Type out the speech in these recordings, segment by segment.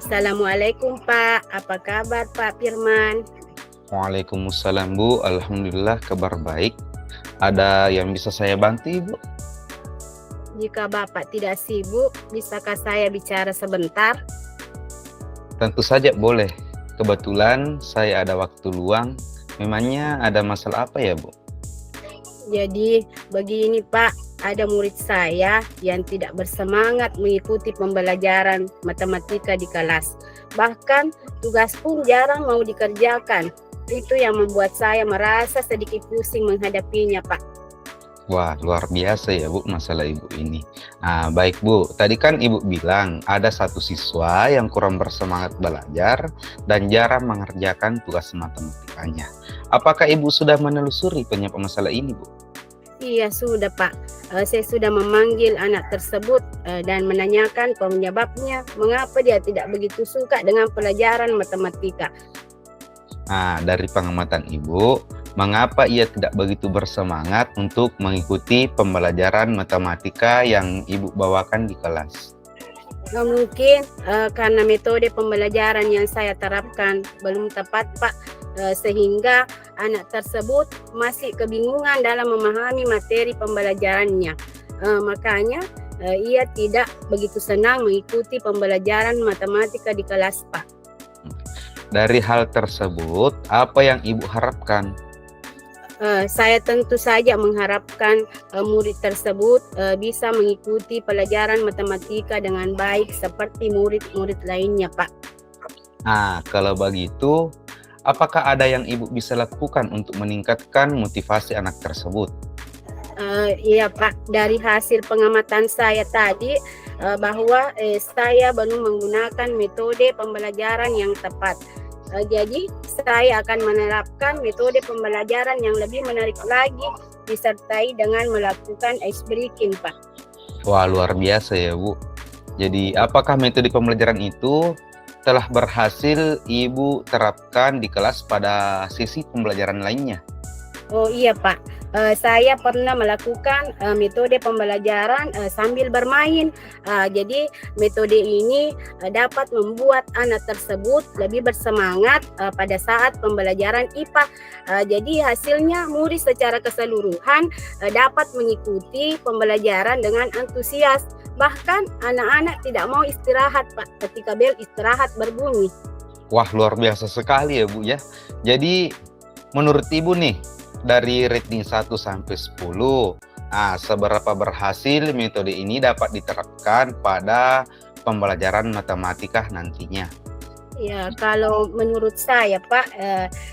Assalamualaikum Pak, apa kabar Pak Firman? Waalaikumsalam Bu, alhamdulillah kabar baik. Ada yang bisa saya bantu Ibu? Jika Bapak tidak sibuk, bisakah saya bicara sebentar? Tentu saja boleh. Kebetulan saya ada waktu luang. Memangnya ada masalah apa ya Bu? Jadi begini Pak, ada murid saya yang tidak bersemangat mengikuti pembelajaran matematika di kelas. Bahkan tugas pun jarang mau dikerjakan. Itu yang membuat saya merasa sedikit pusing menghadapinya Pak. Wah, luar biasa ya Bu masalah Ibu ini. Baik Bu, tadi kan Ibu bilang ada satu siswa yang kurang bersemangat belajar dan jarang mengerjakan tugas matematikanya. Apakah Ibu sudah menelusuri penyebab masalah ini Bu? Iya sudah Pak, saya sudah memanggil anak tersebut dan menanyakan penyebabnya mengapa dia tidak begitu suka dengan pelajaran matematika. Dari pengamatan Ibu, mengapa ia tidak begitu bersemangat untuk mengikuti pembelajaran matematika yang Ibu bawakan di kelas? Mungkin karena metode pembelajaran yang saya terapkan belum tepat Pak, sehingga anak tersebut masih kebingungan dalam memahami materi pembelajarannya. Makanya ia tidak begitu senang mengikuti pembelajaran matematika di kelas Pak. Dari hal tersebut, apa yang Ibu harapkan? Saya tentu saja mengharapkan murid tersebut bisa mengikuti pelajaran matematika dengan baik seperti murid-murid lainnya Pak. Kalau begitu, apakah ada yang Ibu bisa lakukan untuk meningkatkan motivasi anak tersebut? Iya Pak, dari hasil pengamatan saya tadi bahwa saya belum menggunakan metode pembelajaran yang tepat. Jadi saya akan menerapkan metode pembelajaran yang lebih menarik lagi disertai dengan melakukan ice breaking Pak. Wah, luar biasa ya Bu. Jadi apakah metode pembelajaran itu telah berhasil Ibu terapkan di kelas pada sesi pembelajaran lainnya? Oh iya Pak, saya pernah melakukan metode pembelajaran sambil bermain. Jadi metode ini dapat membuat anak tersebut lebih bersemangat pada saat pembelajaran IPA. Jadi hasilnya murid secara keseluruhan dapat mengikuti pembelajaran dengan antusias. Bahkan anak-anak tidak mau istirahat Pak ketika bel istirahat berbunyi. Wah, luar biasa sekali ya Bu ya. Jadi menurut Ibu nih, dari rating 1 sampai 10, seberapa berhasil metode ini dapat diterapkan pada pembelajaran matematika nantinya? Ya, kalau menurut saya Pak,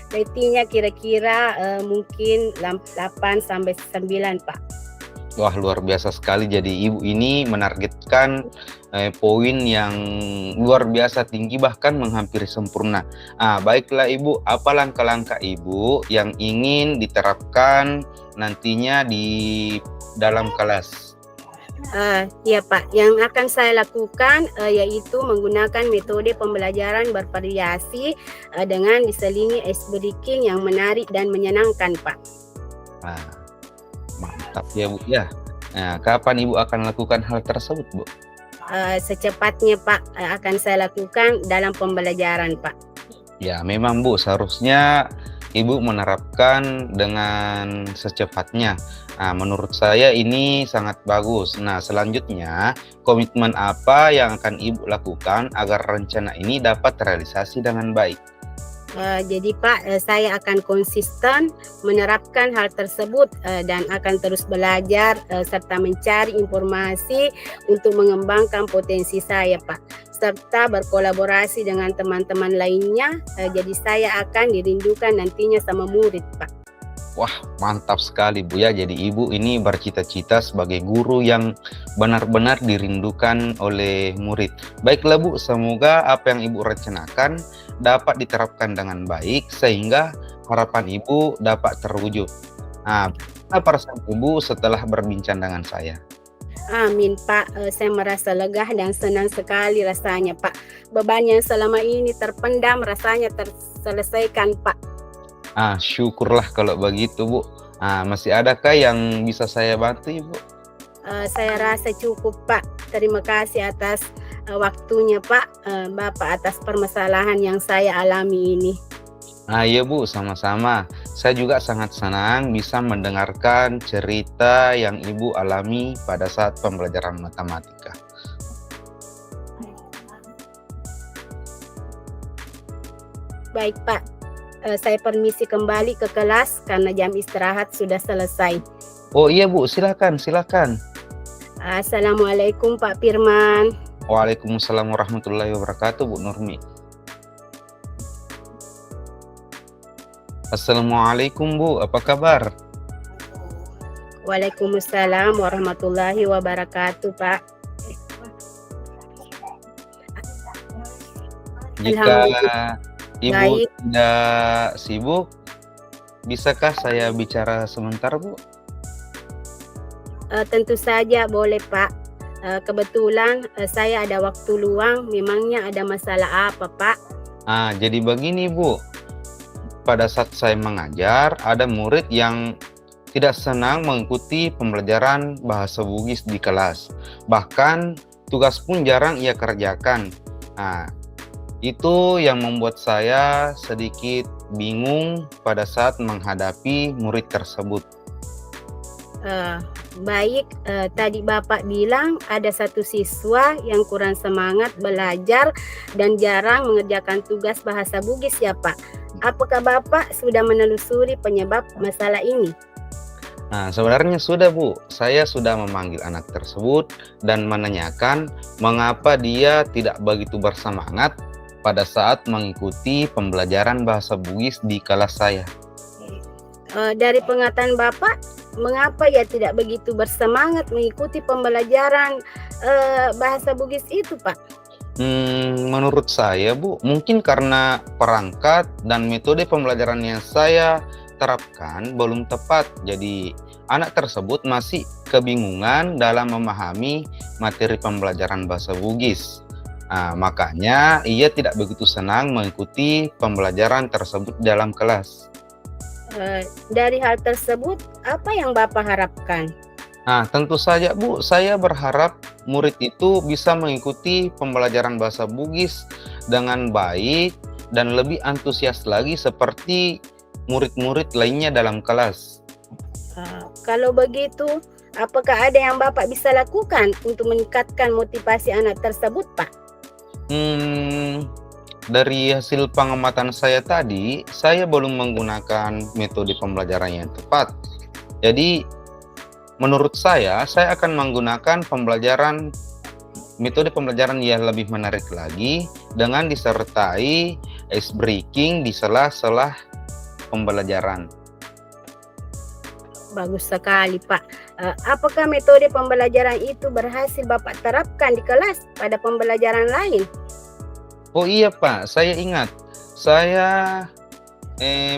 ratingnya kira-kira mungkin 8 sampai 9 Pak. Wah, luar biasa sekali. Jadi Ibu ini menargetkan poin yang luar biasa tinggi, bahkan menghampiri sempurna. Baiklah Ibu, apa langkah-langkah Ibu yang ingin diterapkan nantinya di dalam kelas? Ya Pak, yang akan saya lakukan yaitu menggunakan metode pembelajaran bervariasi dengan diselingi ice breaking yang menarik dan menyenangkan Pak. Mantap ya Bu ya. Kapan Ibu akan lakukan hal tersebut Bu? Secepatnya Pak, akan saya lakukan dalam pembelajaran Pak. Ya memang Bu, seharusnya Ibu menerapkan dengan secepatnya. Menurut saya ini sangat bagus. Nah, selanjutnya komitmen apa yang akan Ibu lakukan agar rencana ini dapat terrealisasi dengan baik? Jadi Pak, saya akan konsisten menerapkan hal tersebut dan akan terus belajar serta mencari informasi untuk mengembangkan potensi saya Pak, serta berkolaborasi dengan teman-teman lainnya. Jadi saya akan dirindukan nantinya sama murid Pak. Wah, mantap sekali Bu ya. Jadi Ibu ini bercita-cita sebagai guru yang benar-benar dirindukan oleh murid. Baiklah Bu, semoga apa yang Ibu rencanakan dapat diterapkan dengan baik sehingga harapan Ibu dapat terwujud. Apa perasaan Ibu setelah berbincang dengan saya? Amin Pak, saya merasa lega dan senang sekali rasanya Pak. Beban yang selama ini terpendam rasanya terselesaikan Pak. Syukurlah kalau begitu Bu. Masih adakah yang bisa saya bantu Ibu? Saya rasa cukup Pak. Terima kasih atas waktunya Pak, Bapak atas permasalahan yang saya alami ini. Iya Bu, sama-sama. Saya juga sangat senang bisa mendengarkan cerita yang Ibu alami pada saat pembelajaran matematika. Baik Pak, saya permisi kembali ke kelas karena jam istirahat sudah selesai. Oh iya Bu, silakan, silakan. Assalamualaikum Pak Firman. Waalaikumsalam warahmatullahi wabarakatuh, Bu Nurmi. Assalamualaikum Bu, apa kabar? Waalaikumsalam warahmatullahi wabarakatuh Pak. Jika Alhamdulillah. Ibu Baik, tidak sibuk, bisakah saya bicara sebentar Bu? tentu saja boleh Pak. Kebetulan saya ada waktu luang, memangnya ada masalah apa Pak? Jadi begini Bu, pada saat saya mengajar, ada murid yang tidak senang mengikuti pembelajaran bahasa Bugis di kelas. Bahkan tugas pun jarang ia kerjakan. Nah, itu yang membuat saya sedikit bingung pada saat menghadapi murid tersebut. Baik, tadi Bapak bilang ada satu siswa yang kurang semangat belajar dan jarang mengerjakan tugas bahasa Bugis ya Pak. Apakah Bapak sudah menelusuri penyebab masalah ini? Nah, sebenarnya sudah Bu, saya sudah memanggil anak tersebut dan menanyakan mengapa dia tidak begitu bersemangat pada saat mengikuti pembelajaran bahasa Bugis di kelas saya. Dari pengataan Bapak, mengapa ya tidak begitu bersemangat mengikuti pembelajaran bahasa Bugis itu Pak? Menurut saya Bu, mungkin karena perangkat dan metode pembelajaran yang saya terapkan belum tepat. Jadi anak tersebut masih kebingungan dalam memahami materi pembelajaran bahasa Bugis. Makanya ia tidak begitu senang mengikuti pembelajaran tersebut dalam kelas. Dari hal tersebut, apa yang Bapak harapkan? Tentu saja Bu, saya berharap murid itu bisa mengikuti pembelajaran bahasa Bugis dengan baik dan lebih antusias lagi seperti murid-murid lainnya dalam kelas. Kalau begitu, apakah ada yang Bapak bisa lakukan untuk meningkatkan motivasi anak tersebut, Pak? Dari hasil pengamatan saya tadi, saya belum menggunakan metode pembelajaran yang tepat. Jadi, menurut saya akan menggunakan metode pembelajaran yang lebih menarik lagi dengan disertai ice breaking di sela-sela pembelajaran. Bagus sekali, Pak. Apakah metode pembelajaran itu berhasil Bapak terapkan di kelas pada pembelajaran lain? Oh iya Pak, saya ingat. Saya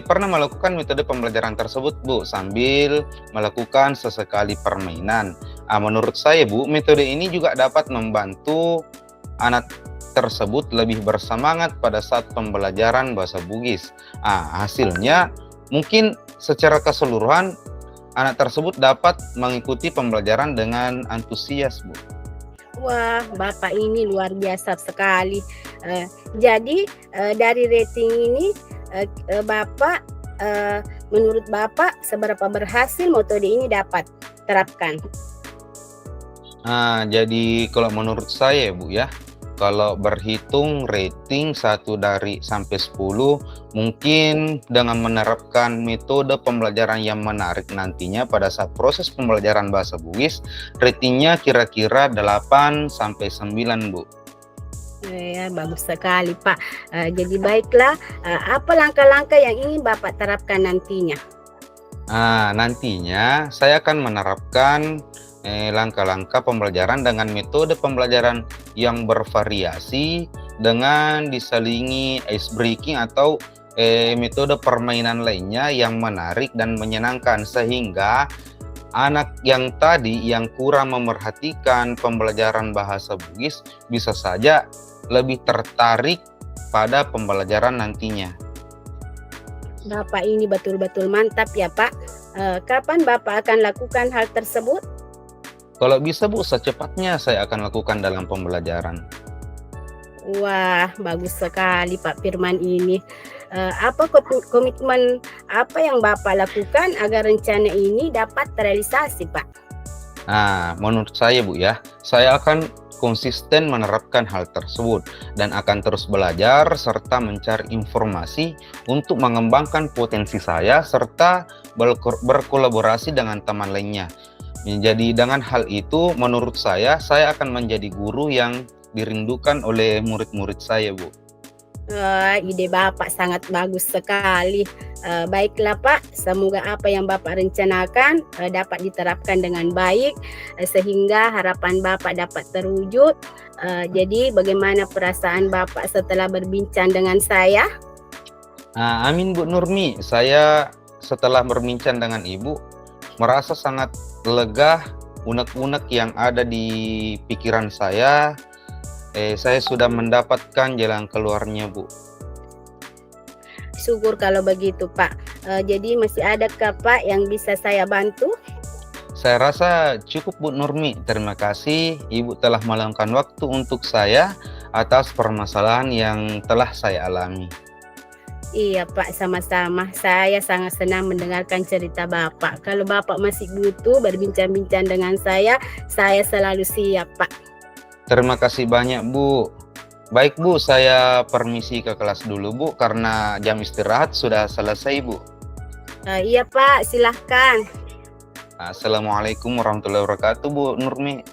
pernah melakukan metode pembelajaran tersebut Bu, sambil melakukan sesekali permainan. Menurut saya Bu, metode ini juga dapat membantu anak tersebut lebih bersemangat pada saat pembelajaran bahasa Bugis. Hasilnya mungkin secara keseluruhan anak tersebut dapat mengikuti pembelajaran dengan antusias Bu. Wah, Bapak ini luar biasa sekali. Jadi dari rating ini, Bapak, menurut Bapak seberapa berhasil metode ini dapat terapkan? Jadi kalau menurut saya Bu ya, kalau berhitung rating 1 dari sampai 10, mungkin dengan menerapkan metode pembelajaran yang menarik nantinya pada saat proses pembelajaran bahasa Bugis, ratingnya kira-kira 8 sampai 9 Bu. Ya, bagus sekali Pak. Jadi baiklah, apa langkah-langkah yang ingin Bapak terapkan nantinya? Nantinya saya akan menerapkan langkah-langkah pembelajaran dengan metode pembelajaran yang bervariasi dengan diselingi ice breaking atau metode permainan lainnya yang menarik dan menyenangkan, sehingga anak yang tadi yang kurang memerhatikan pembelajaran bahasa Bugis bisa saja lebih tertarik pada pembelajaran nantinya. Bapak ini betul-betul mantap ya Pak. Kapan Bapak akan lakukan hal tersebut? Kalau bisa Bu, secepatnya saya akan lakukan dalam pembelajaran. Wah, bagus sekali Pak Firman ini. Apa komitmen apa yang Bapak lakukan agar rencana ini dapat terrealisasi, Pak? Nah, menurut saya Bu ya, saya akan konsisten menerapkan hal tersebut dan akan terus belajar serta mencari informasi untuk mengembangkan potensi saya serta berkolaborasi dengan teman lainnya. Jadi dengan hal itu menurut saya akan menjadi guru yang dirindukan oleh murid-murid saya, Bu. Ide Bapak sangat bagus sekali. Baiklah Pak, semoga apa yang Bapak rencanakan dapat diterapkan dengan baik sehingga harapan Bapak dapat terwujud. Jadi bagaimana perasaan Bapak setelah berbincang dengan saya? Nah, amin Bu Nurmi, saya setelah berbincang dengan Ibu merasa sangat lega, unek-unek yang ada di pikiran saya sudah mendapatkan jalan keluarnya Bu. Syukur kalau begitu Pak. Jadi masih adakah Pak yang bisa saya bantu? Saya rasa cukup Bu Nurmi. Terima kasih Ibu telah meluangkan waktu untuk saya atas permasalahan yang telah saya alami. Iya Pak, sama-sama. Saya sangat senang mendengarkan cerita Bapak. Kalau Bapak masih butuh berbincang-bincang dengan saya selalu siap Pak. Terima kasih banyak Bu. Baik Bu, saya permisi ke kelas dulu Bu, karena jam istirahat sudah selesai Bu. Iya Pak, silahkan. Assalamualaikum warahmatullahi wabarakatuh Bu Nurmi.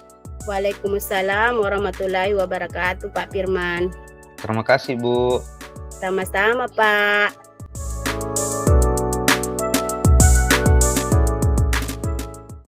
Waalaikumsalam warahmatullahi wabarakatuh Pak Firman. Terima kasih Bu. Sama-sama Pak.